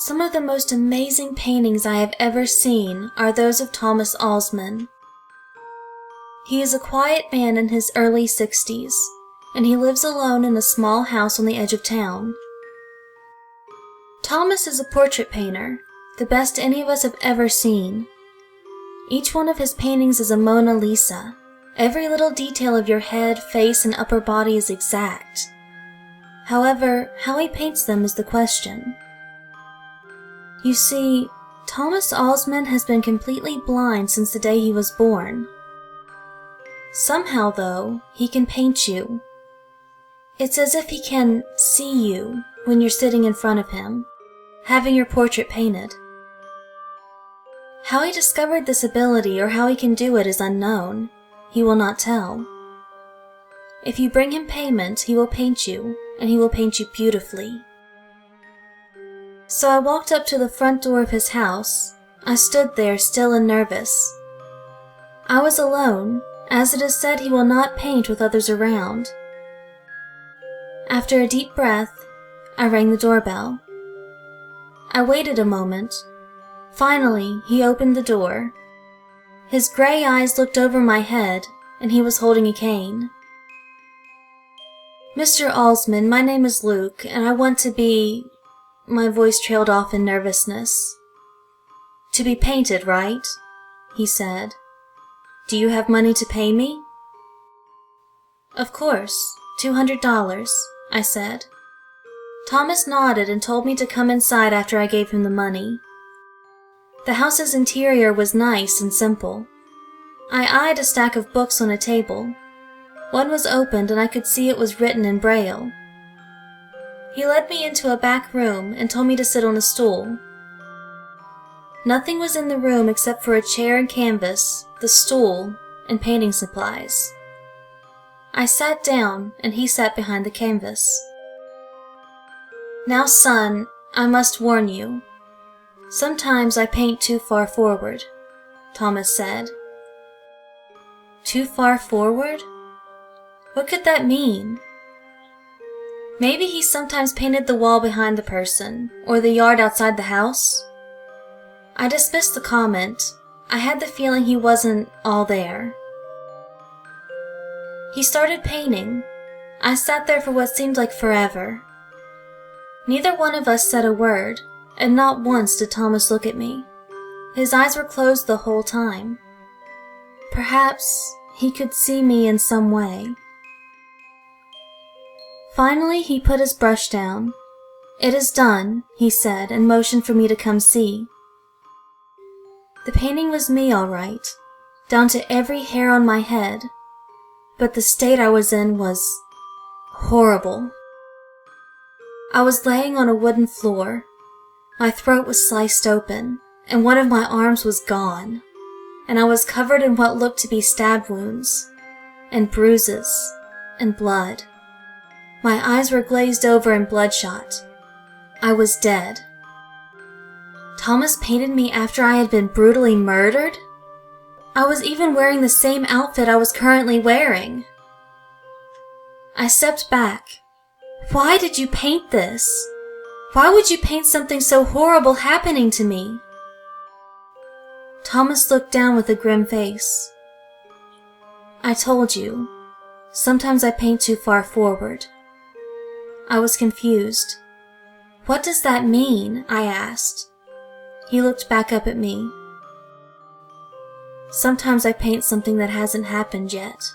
Some of the most amazing paintings I have ever seen are those of Thomas Allsman. He is a quiet man in his early 60s, and he lives alone in a small house on the edge of town. Thomas is a portrait painter, the best any of us have ever seen. Each one of his paintings is a Mona Lisa. Every little detail of your head, face, and upper body is exact. However, how he paints them is the question. You see, Thomas Allsman has been completely blind since the day he was born. Somehow, though, he can paint you. It's as if he can see you when you're sitting in front of him, having your portrait painted. How he discovered this ability or how he can do it is unknown. He will not tell. If you bring him payment, he will paint you, and he will paint you beautifully. So I walked up to the front door of his house. I stood there still and nervous. I was alone, as it is said he will not paint with others around. After a deep breath, I rang the doorbell. I waited a moment. Finally, he opened the door. His gray eyes looked over my head, and he was holding a cane. "Mr. Allsman, my name is Luke, and I want to be—" My voice trailed off in nervousness. "To be painted, right?" he said. "Do you have money to pay me?" "Of course, $200, I said. Thomas nodded and told me to come inside after I gave him the money. The house's interior was nice and simple. I eyed a stack of books on a table. One was opened and I could see it was written in Braille. He led me into a back room and told me to sit on a stool. Nothing was in the room except for a chair and canvas, the stool, and painting supplies. I sat down and he sat behind the canvas. "Now, son, I must warn you. Sometimes I paint too far forward," Thomas said. Too far forward? What could that mean? Maybe he sometimes painted the wall behind the person, or the yard outside the house? I dismissed the comment. I had the feeling he wasn't all there. He started painting. I sat there for what seemed like forever. Neither one of us said a word, and not once did Thomas look at me. His eyes were closed the whole time. Perhaps he could see me in some way. Finally, he put his brush down. "It is done," he said, and motioned for me to come see. The painting was me, all right, down to every hair on my head, but the state I was in was horrible. I was laying on a wooden floor. My throat was sliced open, and one of my arms was gone, and I was covered in what looked to be stab wounds, and bruises, and blood. My eyes were glazed over and bloodshot. I was dead. Thomas painted me after I had been brutally murdered? I was even wearing the same outfit I was currently wearing. I stepped back. Why did you paint this? Why would you paint something so horrible happening to me? Thomas looked down with a grim face. "I told you. Sometimes I paint too far forward." I was confused. "What does that mean?" I asked. He looked back up at me. "Sometimes I paint something that hasn't happened yet."